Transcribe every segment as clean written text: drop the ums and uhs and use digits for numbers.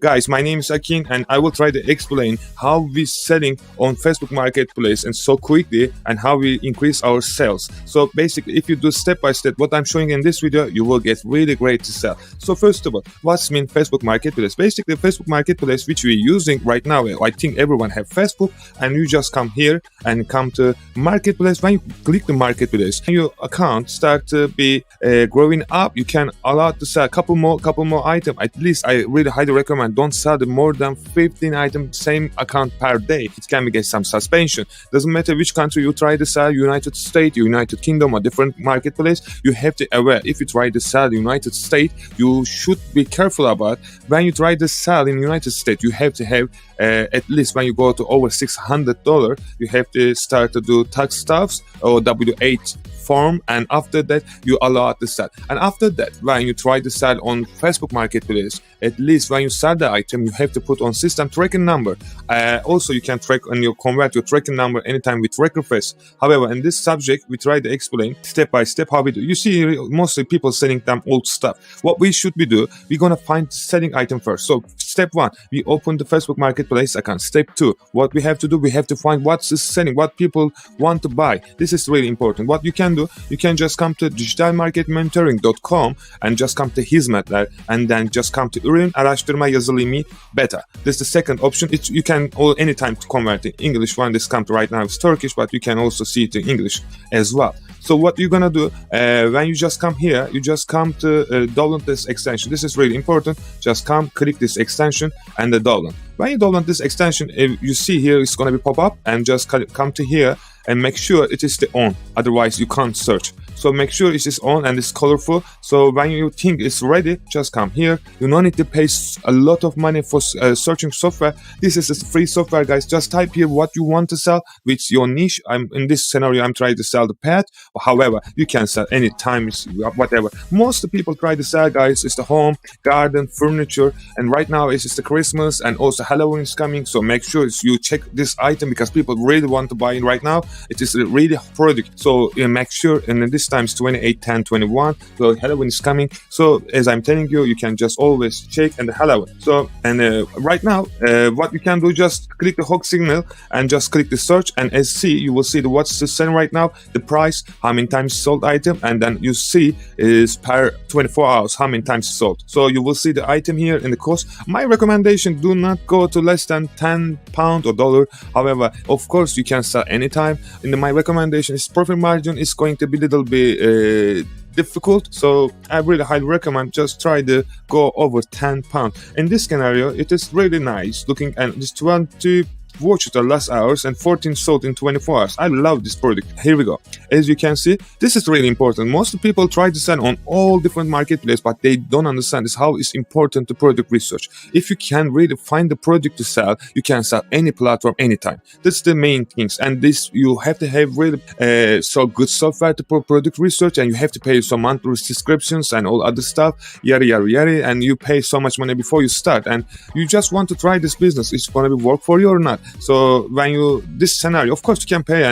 Guys, my name is Akin and I will try to explain how we selling on Facebook Marketplace and so quickly and how we increase our sales. So basically, if you do step by step what I'm showing in this video, you will get really great to sell. So first of all, what's mean Facebook Marketplace? Basically, Facebook Marketplace, which we're using right now, I think everyone have Facebook, and you just come here and come to Marketplace. When you click the Marketplace, your account start to be growing up. You can allow to sell a couple more items. At least I really highly recommend don't sell the more than 15 items same account per day. It can get some suspension. Doesn't matter which country you try to sell, United States, United Kingdom, or different marketplace. You have to aware if you try to sell United States, you should be careful about when you try to sell in United States. You have to have at least when you go to over $600, you have to start to do tax stuffs or W8 form, and after that you allow to sell. And after that, when you try to sell on Facebook Marketplace, at least when you sell the item, you have to put on system tracking number. Also, you can track and you convert your tracking number anytime with request. However, in this subject, we try to explain step by step how we do. You see, mostly people selling them old stuff. What we should be do, we're gonna find selling item first. So step 1, we open the Facebook Marketplace account. Step 2, what we have to do, we have to find what's selling, what people want to buy. This is really important. What you can do, you can just come to digitalmarketmentoring.com and just come to hizmetler and then just come to ürün araştırma yazılımı beta. This is the second option. You can anytime to convert the English one. This come to right now it's Turkish, but you can also see it in English as well. So what you're gonna do when you just come here, you just come to download this extension. This is really important. Just come, click this extension and the download. When you download this extension, you see here it's gonna be pop up, and just come to here and make sure it is the on. Otherwise, you can't search. So make sure it is on and it's colorful. So when you think it's ready, just come here. You don't need to pay a lot of money for searching software. This is a free software, guys. Just type here what you want to sell, which your niche. In this scenario, I'm trying to sell the pet. However, you can sell anytime, whatever. Most people try to sell, guys, is the home, garden, furniture. And right now it's just the Christmas and also Halloween is coming. So make sure you check this item because people really want to buy it right now. It is a really product. So make sure, and this time it's 28/10/21. So Halloween is coming. So as I'm telling you, you can just always check and the Halloween. So right now, what you can do, just click the hook signal and just click the search, and as see, you will see the what's the selling right now, the price, how many times sold item, and then you see is per 24 hours how many times sold. So you will see the item here in the cost. My recommendation: do not go to less than £10 or dollar. However, of course, you can sell anytime. My recommendation is profit margin is going to be a little bit difficult, so I really highly recommend just try to go over £10. In this scenario, it is really nice looking, and this 20 watched the last hours and 14 sold in 24 hours. I love this product. Here we go. As you can see, this is really important. Most people try to sell on all different marketplaces, but they don't understand is how it's important to product research. If you can really find the product to sell, you can sell any platform anytime. That's the main things. And this, you have to have really so good software to product research, and you have to pay some monthly subscriptions and all other stuff, yada yada yada, and you pay so much money before you start, and you just want to try this business. It's going to be work for you or not. So when this scenario, of course you can pay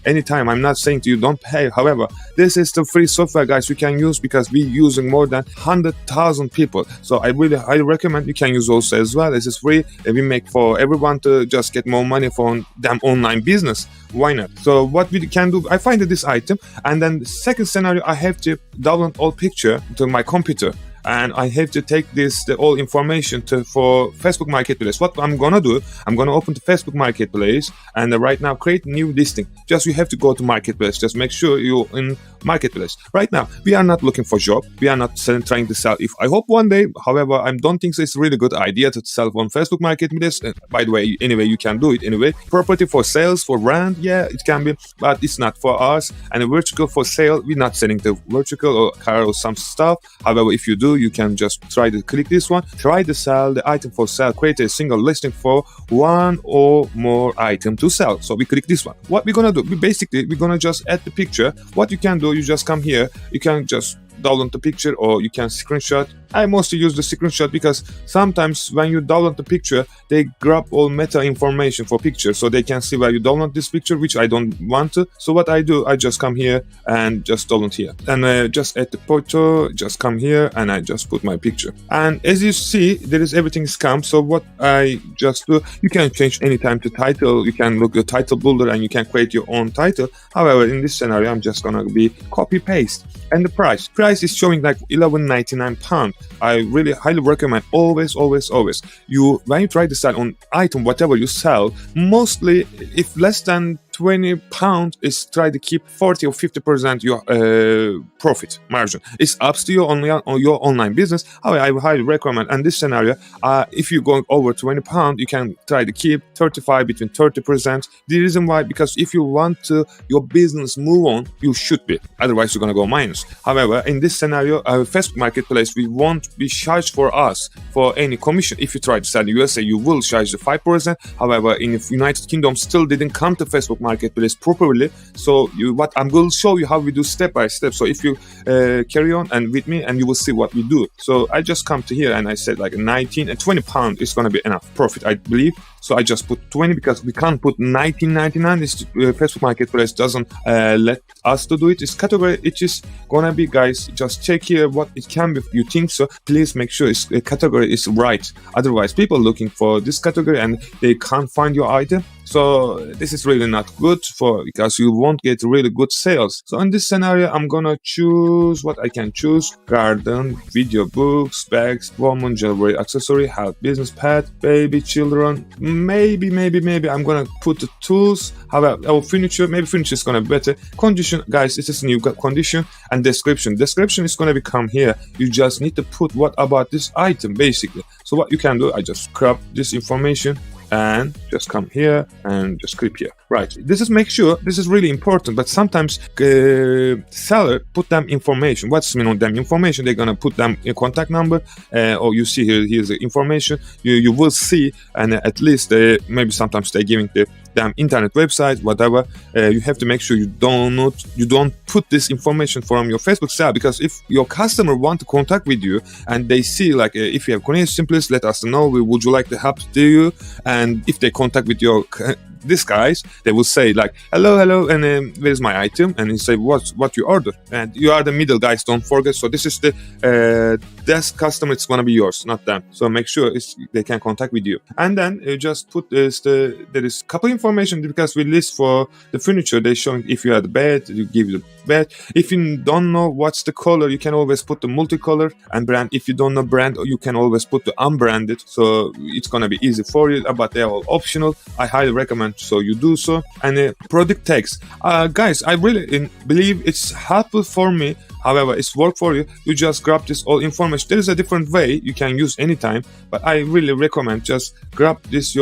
anytime. I'm not saying to you don't pay. However, this is the free software, guys, you can use because we're using more than 100,000 people. So I really highly recommend you can use also as well. This is free. We make for everyone to just get more money from them online business. Why not? So what we can do, I find this item, and then the second scenario, I have to download all picture to my computer. And I have to take all information for Facebook Marketplace. What I'm gonna do, I'm gonna open the Facebook Marketplace and right now create new listing. Just you have to go to Marketplace. Just make sure you're in Marketplace. Right now, we are not looking for job. We are not trying to sell. I hope one day, however, I don't think it's a really good idea to sell on Facebook Marketplace. By the way, anyway, you can do it anyway. Property for sales, for rent, yeah, it can be, but it's not for us. And a vertical for sale, we're not selling the vertical or car or some stuff. However, if you do, you can just try to click this one, try to sell the item for sale, create a single listing for one or more item to sell. So we click this one. What we're gonna do, we're gonna just add the picture. What you can do, you just come here, you can just download the picture or you can screenshot. I mostly use the screenshot because sometimes when you download the picture, they grab all meta information for picture, so they can see where you download this picture, which I don't want to. So what I do, I just come here and just download here, and just add the photo, just come here and I just put my picture. And as you see, there is everything scam. So what I just do, you can change anytime to title. You can look at title builder and you can create your own title. However, in this scenario, I'm just gonna be copy paste. And the price is showing like £11.99. I really highly recommend always you, when you try to sell on item, whatever you sell, mostly if less than £20 is try to keep 40 or 50% your profit margin. It's up to you on your online business. I highly recommend. And this scenario, if you're going over £20, you can try to keep 35 between 30%. The reason why, because if you want to your business move on, you should be. Otherwise, you're gonna go minus. However, in this scenario, Facebook Marketplace, we won't be charged for us for any commission. If you try to sell in USA, you will charge the 5%. However, in the United Kingdom, still didn't come to Facebook Marketplace properly. So what I'm going to show you how we do step by step. So if you carry on and with me, and you will see what we do. So I just come to here and I said like 19 and £20 is going to be enough profit, I believe. So I just put 20 because we can't put 19.99. This Facebook Marketplace doesn't let us to do it. This category, it is gonna be, guys, just check here what it can be. If you think so, please make sure the category is right. Otherwise, people looking for this category and they can't find your item. So this is really not good because you won't get really good sales. So in this scenario, I'm gonna choose what I can choose: garden, video, books, bags, woman, jewelry, accessory, health, business, pet, baby, children. Maybe I'm gonna put the tools. However, our furniture, maybe furniture is gonna be better. Condition, guys, this is new condition, and description. Description is gonna become here. You just need to put what about this item, basically. So what you can do, I just crop this information and just come here and just click here. Right. This is make sure this is really important, but sometimes seller put them information. What's mean on them information? They're gonna put them a contact number, or you see here's the information. You will see, and at least maybe sometimes they're giving the damn internet website, whatever. You have to make sure you don't put this information from your Facebook sale, because if your customer want to contact with you and they see like if you have connection, please let us know. Would you like to help to you? And if they contact with your these guys, they will say like hello, and where's my item? And you say what you order, and you are the middle guys, don't forget. So this is the desk customer, it's gonna be yours, not them. So make sure they can contact with you. And then you just put there is couple information, because we list for the furniture. They showing if you have the bed, you give the bed. If you don't know what's the color, you can always put the multicolor and brand. If you don't know brand, you can always put the unbranded. So it's gonna be easy for you, but they're all optional. I highly recommend so you do so. And product tags, guys, I really believe it's helpful for me. However, it's work for you. You just grab this all information. There is a different way you can use anytime, but I really recommend just grab this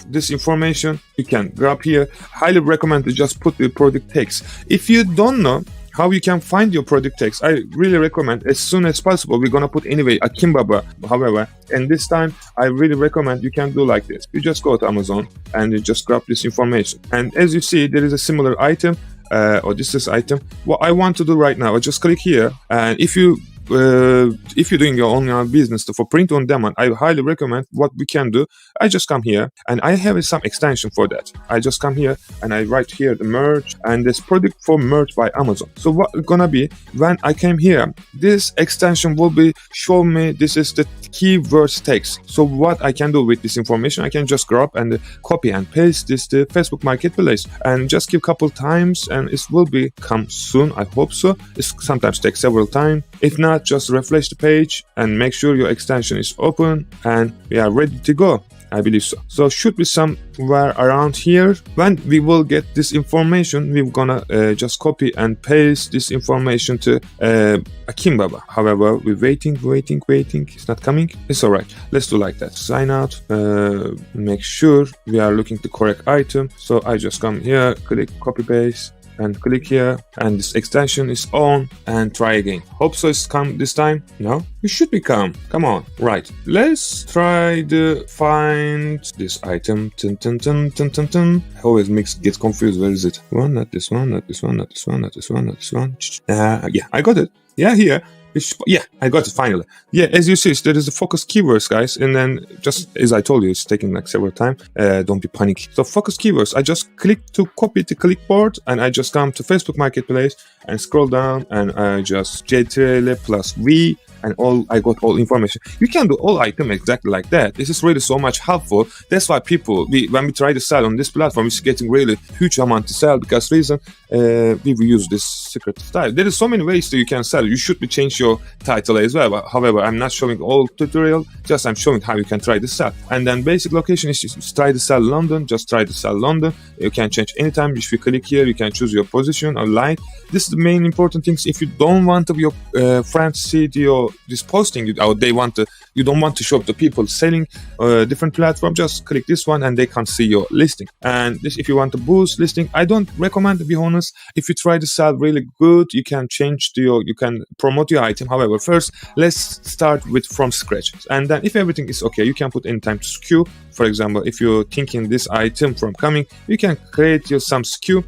this information. You can grab here. Highly recommend to just put the product tags. If you don't know how you can find your product tags, I really recommend as soon as possible. We're gonna put anyway a Kimbaba. However, and this time I really recommend you can do like this. You just go to Amazon and you just grab this information. And as you see, there is a similar item. Or this is item. What I want to do right now, I just click here, and if you're doing your own business for print on demand, I highly recommend what we can do. I just come here and I have some extension for that. I just come here and I write here the merch, and this product for merch by Amazon. So what it's gonna be, when I came here, this extension will be show me this is the keywords text. So what I can do with this information, I can just grab and copy and paste this to Facebook Marketplace, and just give couple times, and it will be come soon. I hope so. It sometimes takes several times. If not, just refresh the page and make sure your extension is open, and we are ready to go. I believe so. So should be somewhere around here. When we will get this information, we're gonna just copy and paste this information to Kimbaba. However, we're waiting. It's not coming. It's all right. Let's do like that. Sign out. Make sure we are looking the correct item. So I just come here, click copy paste. and click here, and this extension is on, and try again. Hope so it's come this time. No, it should be come. Come on. Right, let's try to find this item. I always gets confused. Where is it? One, not this one, not this one, not this one, not this one, not this one. Yeah, I got it. Yeah, here. Yeah, I got it finally. Yeah, as you see, there is the focus keywords, guys, and then just as I told you, it's taking like several times. Don't be panic. So focus keywords, I just click to copy the clipboard, and I just come to Facebook Marketplace and scroll down, and I just JTRL plus V, and I got all information. You can do all items exactly like that. This is really so much helpful. That's why people, when we try to sell on this platform, it's getting really huge amount to sell, because reason we will use this secret style. There is so many ways that you can sell. You should be change your title as well. But, however, I'm not showing all tutorial. Just I'm showing how you can try to sell. And then basic location is just try to sell London. Just try to sell London. You can change anytime. If you click here, you can choose your position or line. This is the main important things. If you don't want to your friends see this posting, you don't want to show up the people selling different platform, just click this one and they can see your listing. And this, if you want to boost listing, I don't recommend, to be honest. If you try to sell really good, you can change you can promote your item. However, first let's start with from scratch, and then if everything is okay, you can put anytime to SKU. For example, if you're thinking this item from coming, you can create some SKU,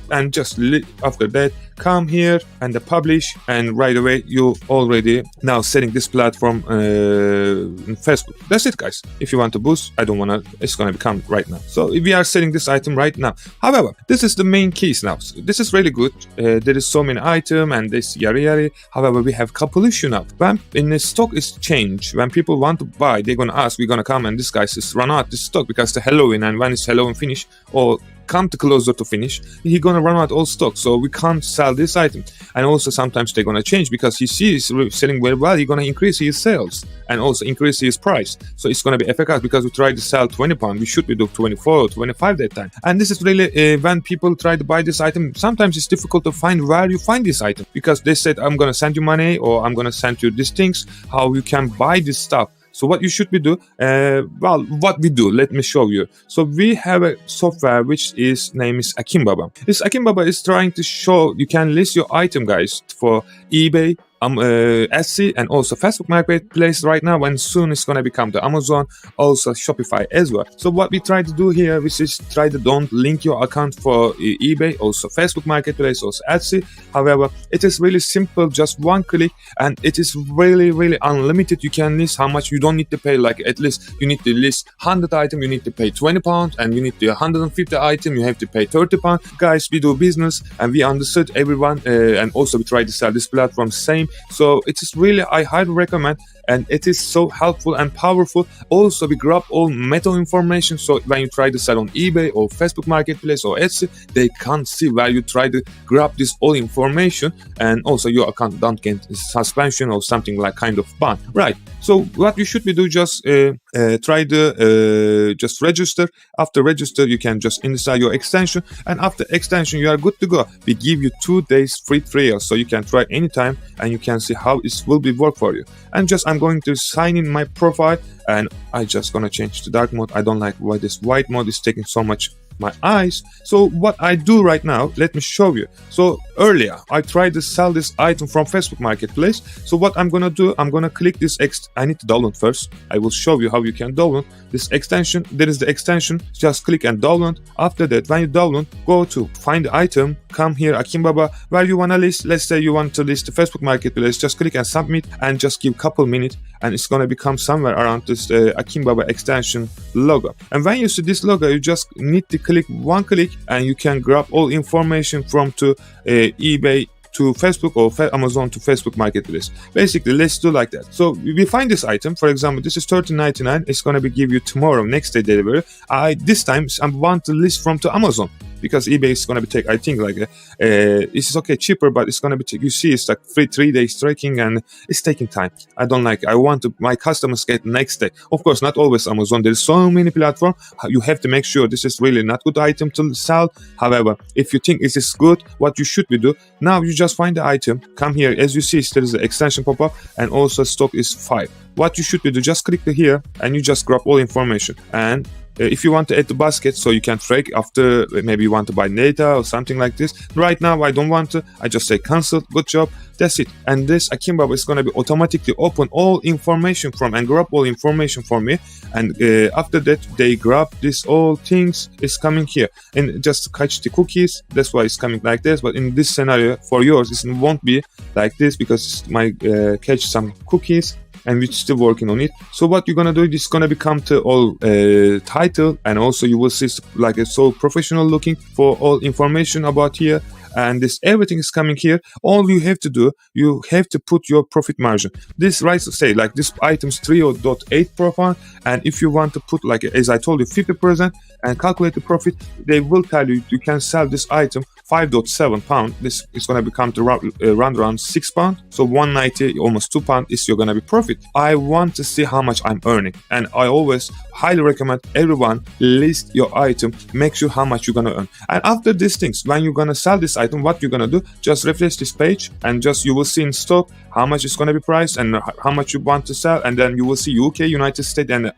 and just after that come here and publish, and right away you already now setting this platform in Facebook. That's it, guys. If you want to boost, it's gonna become right now. So we are setting this item right now. However, this is the main keys now. So this is really good. There is so many item and this yari. However, we have couple issue now. When in the stock is changed, when people want to buy, they're gonna ask, we're gonna come and this guy says run out this stock because the Halloween, and when it's Halloween finish or come to closer to finish, he's gonna run out all stock, so we can't sell this item. And also sometimes they're gonna change because he sees selling very well, he's gonna increase his sales and also increase his price, so it's gonna be effective because we try to sell 20 pounds, we should be doing 24 or 25 that time. And this is really when people try to buy this item, sometimes it's difficult to find where you find this item, because they said I'm gonna send you money or I'm gonna send you these things, how you can buy this stuff. So what you should be do, what we do, let me show you. So we have a software which is name is Akimbaba. This Akimbaba is trying to show you can list your item, guys, for eBay, Etsy, and also Facebook Marketplace right now, and soon it's gonna become the Amazon, also Shopify as well. So what we try to do here, which is try to don't link your account for eBay, also Facebook Marketplace, also Etsy. However, it is really simple, just one click, and it is really unlimited. You can list how much. You don't need to pay, like at least you need to list 100 items, you need to pay 20 pounds, and you need to 150 items, you have to pay 30 pounds. Guys, we do business and we understood everyone, and also we try to sell this platform same. So it is really, I highly recommend, and it is so helpful and powerful. Also, we grab all meta information, so when you try to sell on eBay or Facebook Marketplace or Etsy, they can't see where you try to grab this all information, and also your account don't get suspension or something like kind of ban. Right. So what you should be do, just try to just register. After register, you can just install your extension, and after extension, you are good to go. We give you 2 days free trial, so you can try anytime, and you can see how it will be work for you. And just I'm going to sign in my profile, and I just gonna change to dark mode. I don't like why this white mode is taking so much my eyes. So what I do right now, let me show you. So earlier I tried to sell this item from Facebook Marketplace. So what I'm gonna do, I'm gonna click this I need to download first. I will show you how you can download this extension. There is the extension, just click and download. After that, when you download, go to find the item, come here Akimbaba, where you wanna list. Let's say you want to list the Facebook Marketplace, just click and submit, and just give couple minutes, and it's gonna become somewhere around this Akimbaba extension logo. And when you see this logo, you just need to click one click, and you can grab all information from to eBay to Facebook or Amazon to Facebook Marketplace. Basically, let's do like that. So we find this item, for example, this is $13.99. It's gonna be give you tomorrow, next day delivery. This time I want to list from to Amazon, because eBay is gonna be take, I think like it's okay cheaper, but it's gonna be you see it's like 3 days tracking, and it's taking time. I don't like. I want to my customers get next day. Of course, not always Amazon. There's so many platforms. You have to make sure this is really not good item to sell. However, if you think this is good, what you should be do now, you just find the item, come here. As you see, there is an extension pop up, and also stock is 5. What you should be do, just click here, and you just grab all information, and if you want to add the basket so you can track after maybe you want to buy data or something like this. Right now I don't want to. I just say cancel, good job, that's it. And this Akimbaba is going to be automatically open all information from and grab all information for me. And after that they grab this all things is coming here and just catch the cookies. That's why it's coming like this. But in this scenario for yours it won't be like this because it might catch some cookies, and we're still working on it. So what you're gonna do, this is gonna become to all title, and also you will see like it's so professional looking for all information about here. And this everything is coming here. All you have to do, you have to put your profit margin. This right to say like this item's 3.8 profit, and if you want to put like as I told you 50% and calculate the profit, they will tell you you can sell this item 5.7 pound. This is going to become to around 6 pound. So 190, almost 2 pound is you're going to be profit. I want to see how much I'm earning, and I always highly recommend everyone list your item, make sure how much you're going to earn. And after these things, when you're going to sell this item, what you're going to do, just refresh this page and just you will see in stock how much it's going to be priced and how much you want to sell. And then you will see UK, United States, and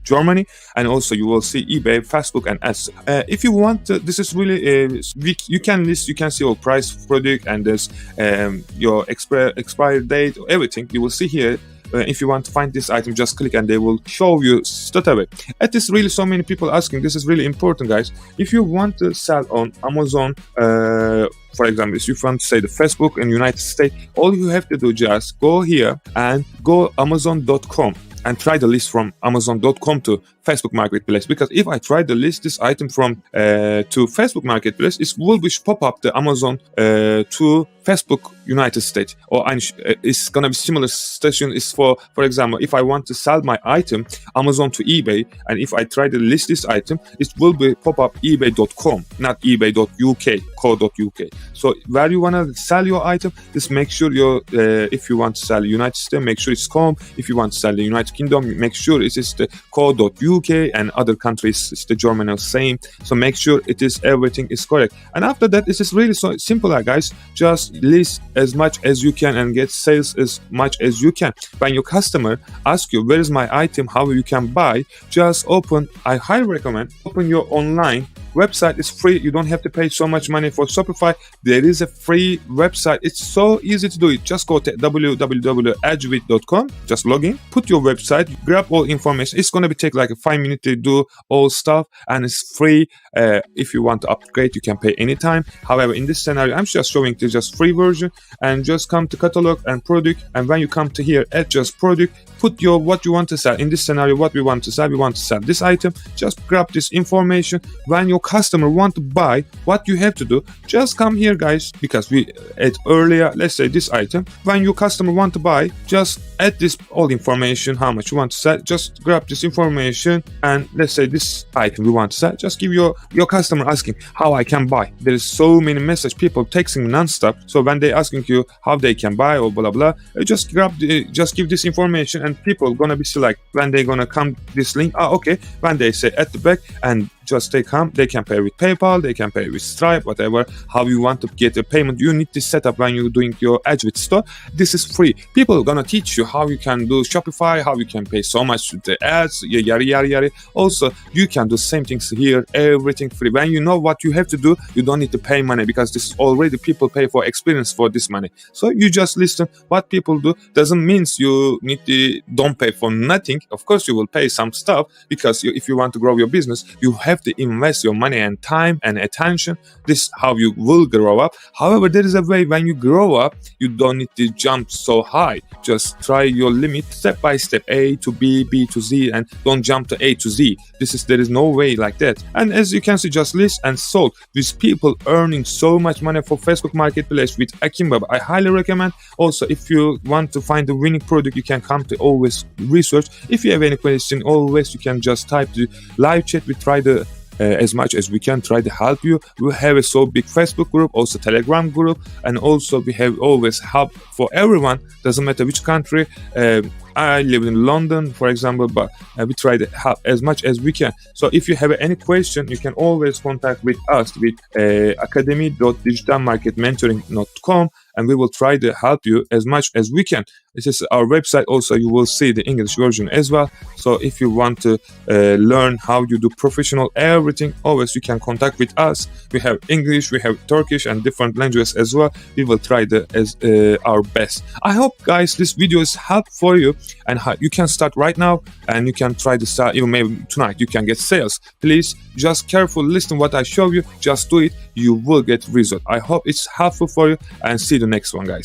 Germany, and also you will see eBay, Facebook, and ads. If you want to, this is really you can list, you can see your price product, and there's your expiry date, everything you will see here. If you want to find this item, just click and they will show you straight away. It is really so many people asking. This is really important, guys. If you want to sell on Amazon, for example, if you want to say the Facebook in United States, all you have to do just go here and go Amazon.com and try the list from Amazon.com to Facebook Marketplace. Because if I try to list this item from to Facebook Marketplace, it will be pop up the Amazon to Facebook United States, or it's gonna be similar station. Is for example, if I want to sell my item Amazon to eBay, and if I try to list this item, it will be pop up ebay.com, not ebay.uk, co.uk. So where you wanna sell your item, just make sure your if you want to sell United States, make sure it's com. If you want to sell the United Kingdom, make sure it is the co.uk, and other countries it's the German or same. So make sure it is everything is correct. And after that, this is really so simple, guys. Just list as much as you can and get sales as much as you can. When your customer asks you where is my item, how you can buy, just open, I highly recommend open your online website. Is free. You don't have to pay so much money for Shopify. There is a free website. It's so easy to do it. Just go to www.edgewit.com, just log in, put your website, grab all information. It's going to take like 5 minutes to do all stuff, and it's free. If you want to upgrade, you can pay anytime. However, in this scenario, I'm just showing the just free version, and just come to catalog and product, and when you come to here, add just product, put your what you want to sell. In this scenario, what we want to sell this item. Just grab this information. When your customer want to buy, what you have to do, just come here, guys, because we add earlier, let's say this item. When your customer want to buy, just add this all information, how much you want to sell. Just grab this information, and let's say this item we want to sell. Just give your customer asking how I can buy. There is so many message, people texting non-stop. So when they asking you how they can buy or blah blah, just just give this information, and people gonna be select when they gonna come this link. Okay, when they say at the back, and just they can pay with PayPal, they can pay with Stripe, whatever, how you want to get a payment. You need this setup when you're doing your Edgewit store. This is free. People are gonna teach you how you can do Shopify, how you can pay so much with the ads, yada. Also, you can do same things here, everything free. When you know what you have to do, you don't need to pay money, because this is already people pay for experience for this money. So you just listen what people do. Doesn't mean you need to don't pay for nothing. Of course, you will pay some stuff, because if you want to grow your business, you have to invest your money and time and attention. This is how you will grow up. However, there is a way when you grow up, you don't need to jump so high. Just try your limit step by step, A to B, B to Z, and don't jump to A to Z. There is no way like that. And as you can see, just list and sold. These people earning so much money for Facebook Marketplace with Akimbaba. I highly recommend. Also, if you want to find the winning product, you can come to always research. If you have any question, always you can just type the live chat. We try to as much as we can try to help you. We have a so big Facebook group, also Telegram group, and also we have always help for everyone. Doesn't matter which country. I live in London, for example, but we try to help as much as we can. So if you have any question, you can always contact with us with academy.digitalmarketmentoring.com, and we will try to help you as much as we can. This is our website. Also, you will see the English version as well. So if you want to learn how you do professional everything, always you can contact with us. We have English, we have Turkish, and different languages as well. We will try our best. I hope, guys, this video is helpful for you, and you can start right now, and you can try to start even maybe tonight. You can get sales. Please just carefully listen what I show you. Just do it. You will get result. I hope it's helpful for you, and see you the next one, guys.